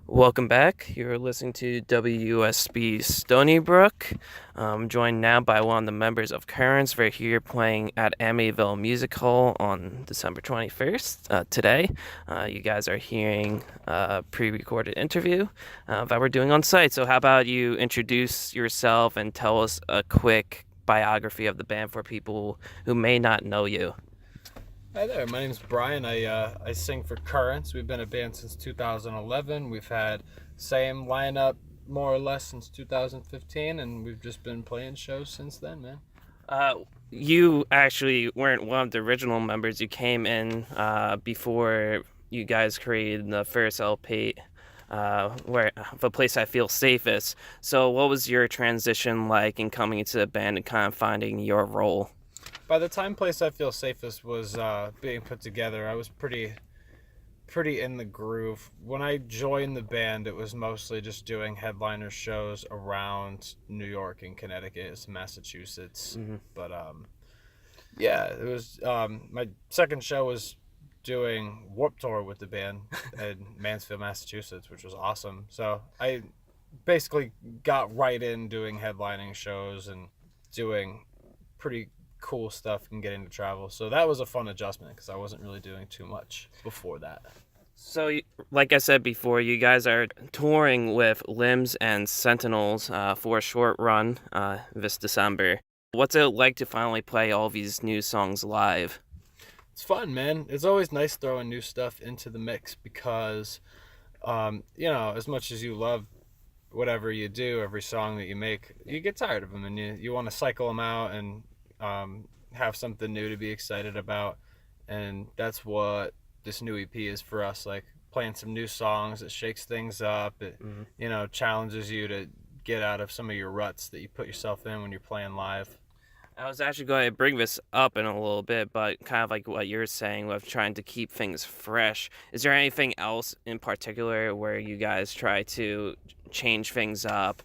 Welcome back. You're listening to WUSB Stony Brook. I'm joined now by one of the members of Currents. We're here playing at Amityville Music Hall on December 21st, today. You guys are hearing a pre-recorded interview that we're doing on site. So how about you introduce yourself and tell us a quick biography of the band for people who may not know you. Hi there, my name's Brian. I sing for Currents. We've been a band since 2011. We've had same lineup more or less since 2015, and we've just been playing shows since then, man. You actually weren't one of the original members. You came in before you guys created the first LP, where the place I feel safest. So, what was your transition like in coming into the band and kind of finding your role? By the time Place I Feel Safest was being put together, I was pretty in the groove. When I joined the band, it was mostly just doing headliner shows around New York and Connecticut, Massachusetts. Mm-hmm. But yeah, it was my second show was doing Warped Tour with the band in Mansfield, Massachusetts, which was awesome. So I basically got right in doing headlining shows and doing pretty cool stuff and getting to travel. So that was a fun adjustment because I wasn't really doing too much before that. So, like I said before, you guys are touring with Limbs and Sentinels for a short run this December. What's it like to finally play all these new songs live? It's fun, man. It's always nice throwing new stuff into the mix because, as much as you love whatever you do, every song that you make, you get tired of them and you want to cycle them out and have something new to be excited about. And that's what this new EP is for us, like playing some new songs. It shakes things up. It, challenges you to get out of some of your ruts that you put yourself in when you're playing live. I was actually going to bring this up in a little bit, but kind of like what you're saying with trying to keep things fresh. Is there anything else in particular where you guys try to change things up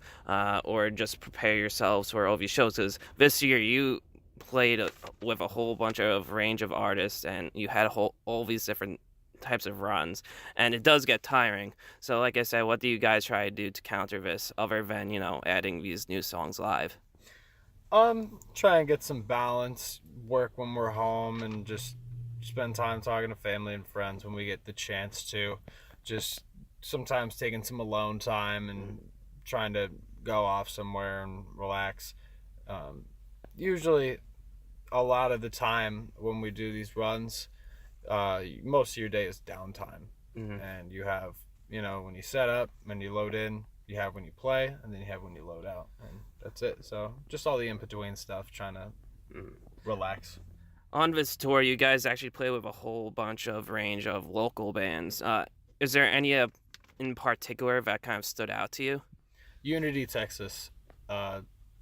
or just prepare yourselves for all these shows? Because this year you played with a whole bunch of range of artists and you had all these different types of runs, and it does get tiring. So like I said, what do you guys try to do to counter this other than, adding these new songs live? Try and get some balance, work when we're home, and just spend time talking to family and friends when we get the chance to. Just sometimes taking some alone time and trying to go off somewhere and relax. Usually, a lot of the time when we do these runs, most of your day is downtime. Mm-hmm. And you have, when you set up, when you load in, you have when you play, and then you have when you load out. And that's it. So just all the in-between stuff, trying to relax. On this tour, you guys actually play with a whole bunch of range of local bands. Is there any in particular that kind of stood out to you? Unity, Texas.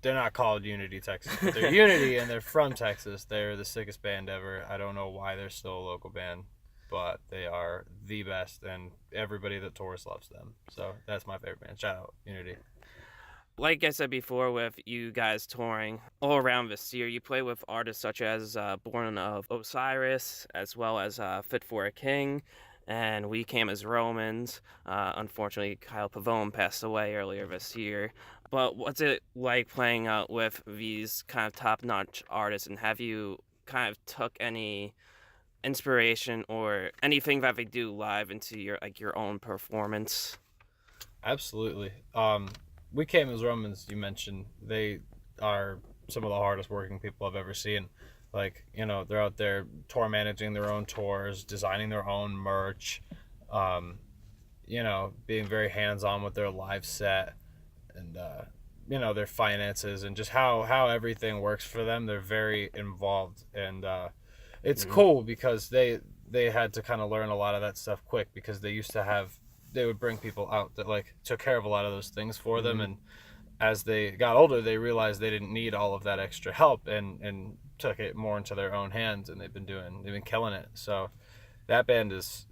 They're not called Unity, Texas, but they're Unity, and they're from Texas. They're the sickest band ever. I don't know why they're still a local band, but they are the best, and everybody that tours loves them. So that's my favorite band. Shout out, Unity. Like I said before, with you guys touring all around this year, you play with artists such as Born of Osiris, as well as Fit for a King, and We Came as Romans. Unfortunately, Kyle Pavone passed away earlier this year. But what's it like playing out with these kind of top-notch artists, and have you kind of took any inspiration or anything that they do live into your own performance? Absolutely. We Came as Romans, you mentioned. They are some of the hardest working people I've ever seen. Like, they're out there tour managing their own tours, designing their own merch, being very hands-on with their live set and, their finances and just how everything works for them. They're very involved. And it's cool because they had to kind of learn a lot of that stuff quick because they would bring people out that like took care of a lot of those things for them, and as they got older they realized they didn't need all of that extra help and took it more into their own hands, and they've been killing it. So that band is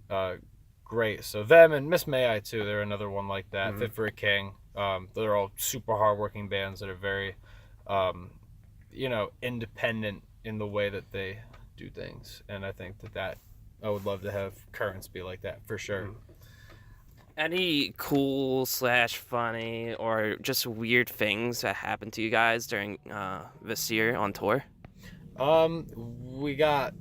great. So them and Miss May I too, they're another one like that. Fit for a King. They're all super hardworking bands that are very independent in the way that they do things, and I think that I would love to have Currents be like that for sure. Any cool slash funny or just weird things that happened to you guys during this year on tour? We got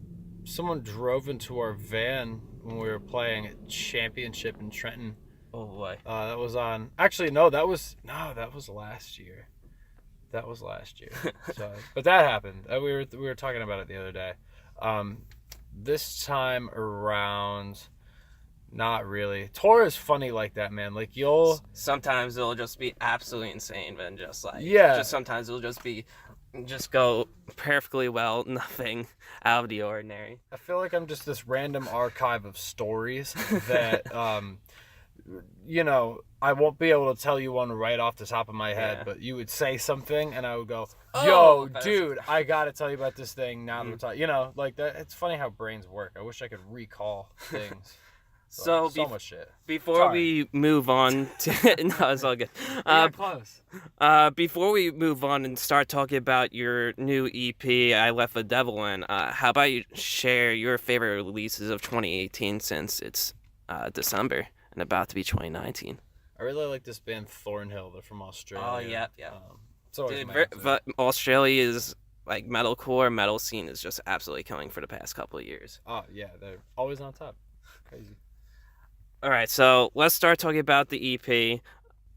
someone drove into our van when we were playing at Championship in Trenton. Oh boy. That was on. Actually, no, that was last year. That was last year. So, but that happened. We were talking about it the other day. This time around, not really. Tour is funny like that, man. Like you'll Sometimes it'll just be absolutely insane, but just like Yeah. sometimes it'll just go perfectly well, nothing out of the ordinary. I feel like I'm just this random archive of stories that I won't be able to tell you one right off the top of my head, Yeah. but you would say something and I would go, Oh, yo, that's- dude, I gotta tell you about this thing now that we're talking. Like that. It's funny how brains work. I wish I could recall things. So Much shit. before Sorry. we move on to no, it's all good. Close. Before we move on and start talking about your new EP, I Left the Devil In, how about you share your favorite releases of 2018 since it's December and about to be 2019? I really like this band Thornhill. They're from Australia. Oh, yeah. It's always Dude, my anthem. but Australia's like metalcore metal scene is just absolutely killing for the past couple of years. Oh yeah, they're always on top. Crazy. All right, so let's start talking about the EP.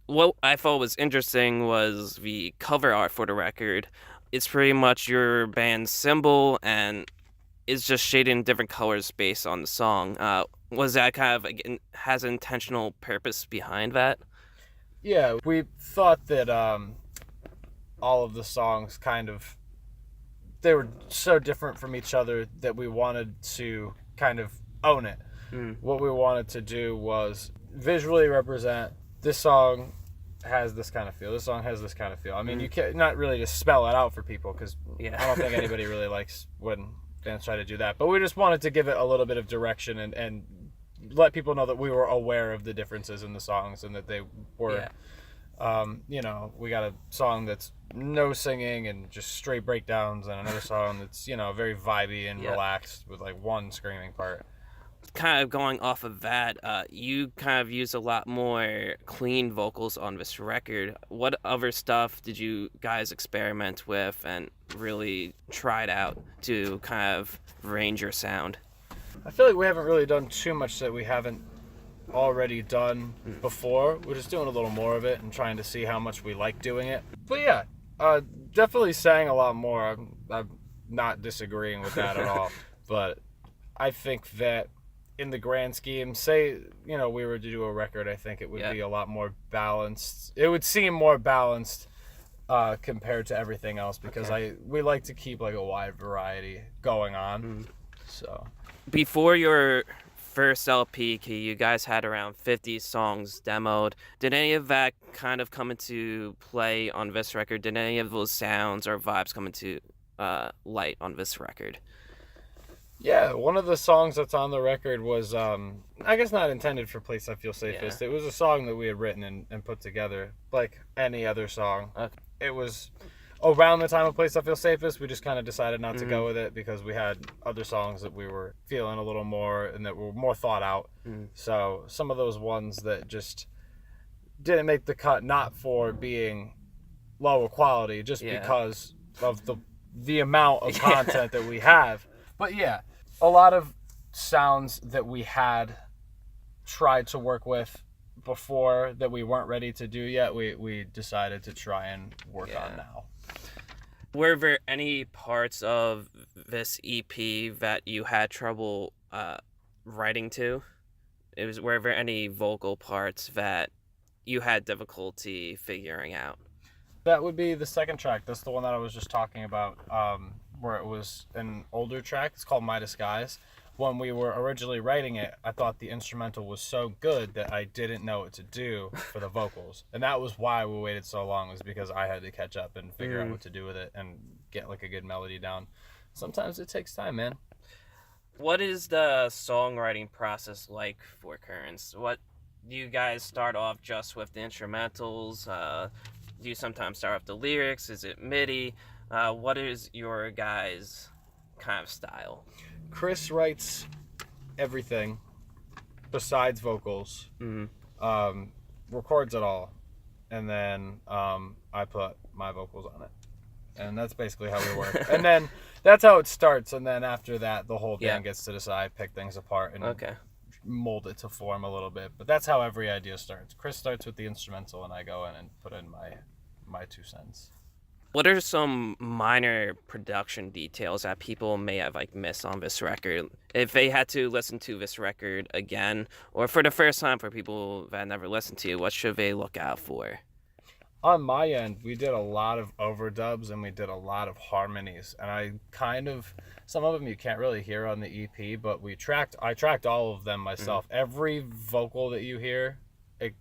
What I thought was interesting was the cover art for the record. It's pretty much your band's symbol, and it's just shaded in different colors based on the song. Was that kind of has an intentional purpose behind that? Yeah, we thought that all of the songs they were so different from each other that we wanted to kind of own it. What we wanted to do was visually represent this song has this kind of feel. This song has this kind of feel. I mean, you can't not really just spell it out for people because I don't think anybody really likes when bands try to do that. But we just wanted to give it a little bit of direction and let people know that we were aware of the differences in the songs and that they were, we got a song that's no singing and just straight breakdowns, and another song that's very vibey and relaxed with like one screaming part. Kind of going off of that, you kind of use a lot more clean vocals on this record. What other stuff did you guys experiment with and really tried out to kind of range your sound? I feel like we haven't really done too much that we haven't already done before. We're just doing a little more of it and trying to see how much we like doing it. But yeah, definitely sang a lot more. I'm not disagreeing with that at all. But I think that in the grand scheme, say, we were to do a record, I think it would be a lot more balanced. It would seem more balanced compared to everything else because we like to keep like a wide variety going on. So before your first LP, you guys had around 50 songs demoed. Did any of that kind of come into play on this record? Did any of those sounds or vibes come into light on this record? Yeah, one of the songs that's on the record was, I guess not intended for Place I Feel Safest. Yeah. It was a song that we had written and put together, like any other song. Okay. It was around the time of Place I Feel Safest. We just kind of decided not to go with it because we had other songs that we were feeling a little more and that were more thought out. So some of those ones that just didn't make the cut, not for being lower quality, just because of the amount of content that we have. But yeah, a lot of sounds that we had tried to work with before that we weren't ready to do yet, we decided to try and work on now. Were there any parts of this EP that you had trouble writing to? Were there any vocal parts that you had difficulty figuring out? That would be the second track. That's the one that I was just talking about, where it was an older track. It's called My Disguise. When we were originally writing it, I thought the instrumental was so good that I didn't know what to do for the vocals. And that was why we waited so long, was because I had to catch up and figure out what to do with it and get like a good melody down. Sometimes it takes time, man. What is the songwriting process like for Currents? What do you guys start off just with the instrumentals? Do you sometimes start off the lyrics? Is it MIDI? What is your guys' kind of style? Chris writes everything besides vocals. records it all, and then I put my vocals on it, and that's basically how we work. And then that's how it starts, and then after that, the whole band gets to decide, pick things apart, and mold it to form a little bit. But that's how every idea starts. Chris starts with the instrumental, and I go in and put in my 2 cents. What are some minor production details that people may have like missed on this record? If they had to listen to this record again, or for the first time for people that never listened to, what should they look out for? On my end, we did a lot of overdubs and we did a lot of harmonies, and some of them you can't really hear on the EP, but I tracked all of them myself. Every vocal that you hear,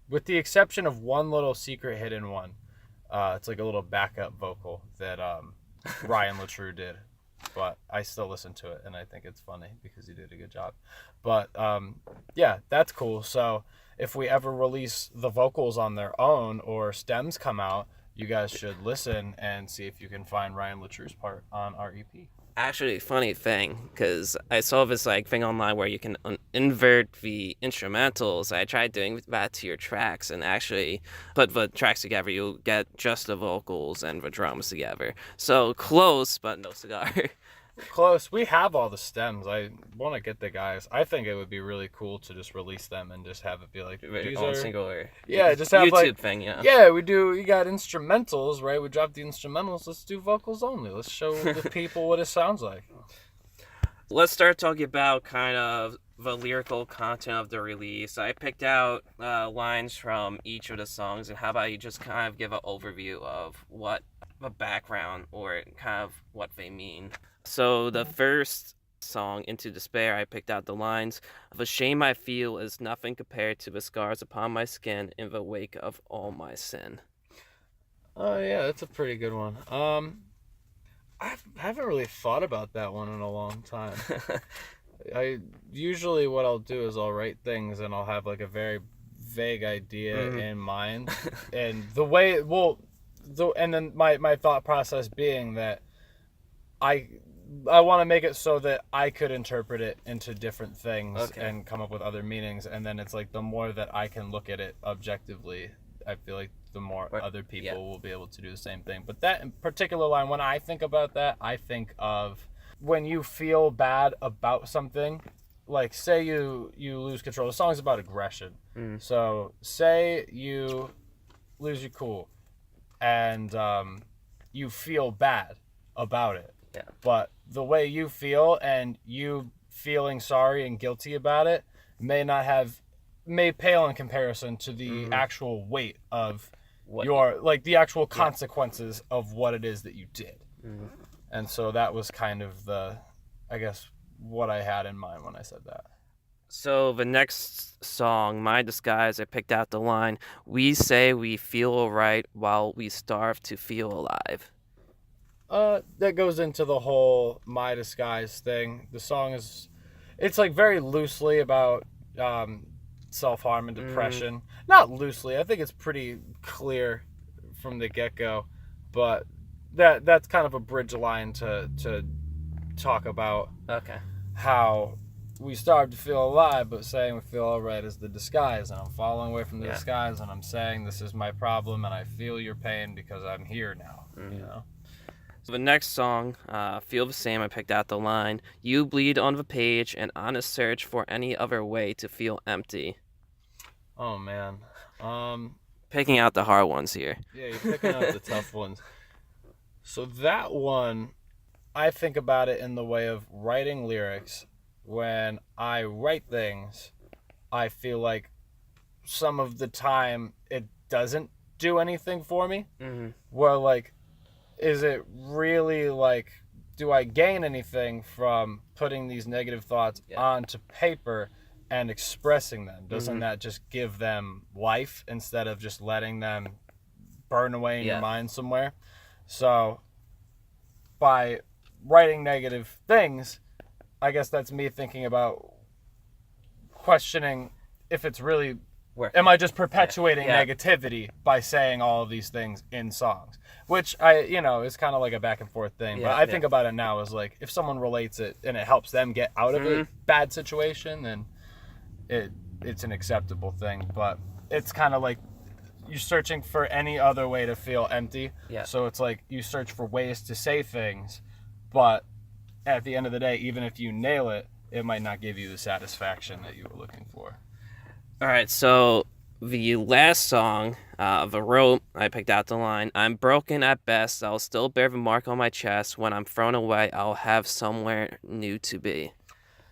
with the exception of one little secret hidden one, it's like a little backup vocal that Ryan LaTrue did, but I still listen to it and I think it's funny because he did a good job. But yeah, that's cool. So if we ever release the vocals on their own or stems come out, you guys should listen and see if you can find Ryan LaTrue's part on our EP. Actually, funny thing, because I saw this like thing online where you can invert the instrumentals. I tried doing that to your tracks, and actually put the tracks together, you'll get just the vocals and the drums together. So close, but no cigar. Close. We have all the stems. I want to get the guys. I think it would be really cool to just release them and just have it be like Single just have YouTube like thing, yeah. Yeah, we do. You got instrumentals, right? We drop the instrumentals. Let's do vocals only. Let's show the people what it sounds like. Let's start talking about kind of the lyrical content of the release. I picked out lines from each of the songs, and how about you just kind of give an overview of what the background or kind of what they mean. So the first song, Into Despair, I picked out the lines, "The shame I feel is nothing compared to the scars upon my skin in the wake of all my sin." Oh, yeah, that's a pretty good one. I haven't really thought about that one in a long time. Usually what I'll do is I'll write things and I'll have like a very vague idea in mind. And and then my thought process being that I want to make it so that I could interpret it into different things and come up with other meanings. And then it's like the more that I can look at it objectively, I feel like the more other people will be able to do the same thing. But that in particular line, when I think about that, I think of when you feel bad about something. Like, say you lose control. The song's about aggression. So say you lose your cool and you feel bad about it. Yeah. But the way you feel and you feeling sorry and guilty about it may pale in comparison to the actual weight of the actual consequences of what it is that you did. And so that was kind of what I had in mind when I said that. So the next song, My Disguise, I picked out the line, "We say we feel alright while we starve to feel alive." That goes into the whole My Disguise thing. The song it's like very loosely about self-harm and depression. Not loosely, I think it's pretty clear from the get-go, but that's kind of a bridge line to talk about how we starve to feel alive, but saying we feel alright is the disguise, and I'm falling away from the disguise, and I'm saying this is my problem, and I feel your pain because I'm here now, you know? So the next song, Feel the Same, I picked out the line, "You bleed on the page and on a search for any other way to feel empty." Oh, man. Picking out the hard ones here. Yeah, you're picking out the tough ones. So that one, I think about it in the way of writing lyrics. When I write things, I feel like some of the time it doesn't do anything for me. Well, like, is it really like, do I gain anything from putting these negative thoughts onto paper and expressing them? Doesn't that just give them life instead of just letting them burn away in your mind somewhere? So by writing negative things, I guess that's me thinking about questioning if it's really, am I just perpetuating negativity by saying all of these things in songs? Which is kind of like a back and forth thing. But I think about it now as like, if someone relates it and it helps them get out of a bad situation, then it's an acceptable thing. But it's kind of like you're searching for any other way to feel empty. Yeah. So it's like you search for ways to say things, but at the end of the day, even if you nail it, it might not give you the satisfaction that you were looking for. All right, so the last song of a rope, I picked out the line, "I'm broken at best, I'll still bear the mark on my chest. When I'm thrown away, I'll have somewhere new to be."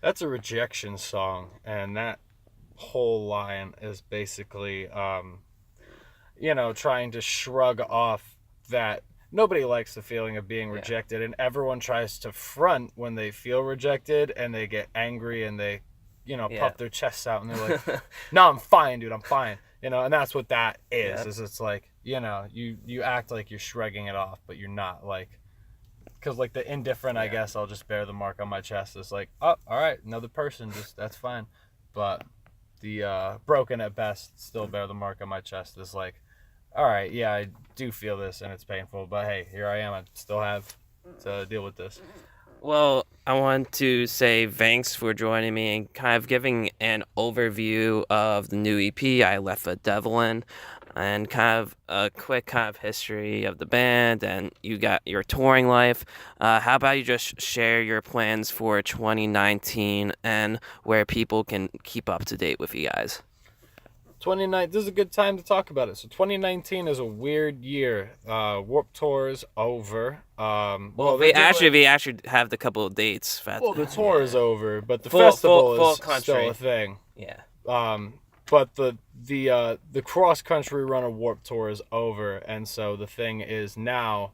That's a rejection song, and that whole line is basically, trying to shrug off that nobody likes the feeling of being rejected, and everyone tries to front when they feel rejected, and they get angry and they, puff their chests out, and they're like, "No, I'm fine, dude, I'm fine." And that's what that is. Is it's like, you act like you're shrugging it off, but you're not, like, because like the indifferent, I guess, I'll just bear the mark on my chest. It's like, oh, all right, another person, just that's fine. But the broken at best, still bear the mark on my chest is like, all right, yeah, I do feel this and it's painful, but hey, here I am. I still have to deal with this. Well, I want to say thanks for joining me and kind of giving an overview of the new EP, I Left the Devil In, and kind of a quick kind of history of the band, and you got your touring life. How about you just share your plans for 2019 and where people can keep up to date with you guys? 2019, this is a good time to talk about it. So 2019 is a weird year. Warped Tour is over. We actually have the couple of dates. The tour is over, but the full festival is country. still a thing. Yeah. But the cross country run of Warped Tour is over, and so the thing is now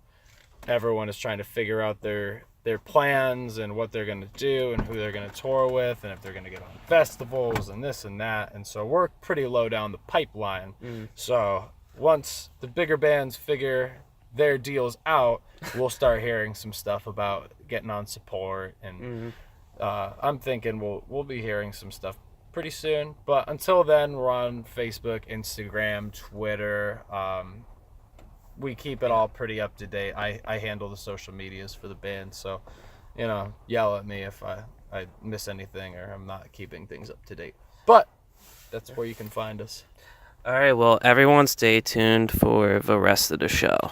everyone is trying to figure out their plans and what they're going to do and who they're going to tour with and if they're going to get on festivals and this and that. And so we're pretty low down the pipeline. So once the bigger bands figure their deals out, we'll start hearing some stuff about getting on support. And I'm thinking we'll be hearing some stuff pretty soon. But until then, we're on Facebook, Instagram, Twitter. We keep it all pretty up to date. I handle the social medias for the band, so yell at me if I miss anything or I'm not keeping things up to date. But that's where you can find us. All right, well, everyone stay tuned for the rest of the show.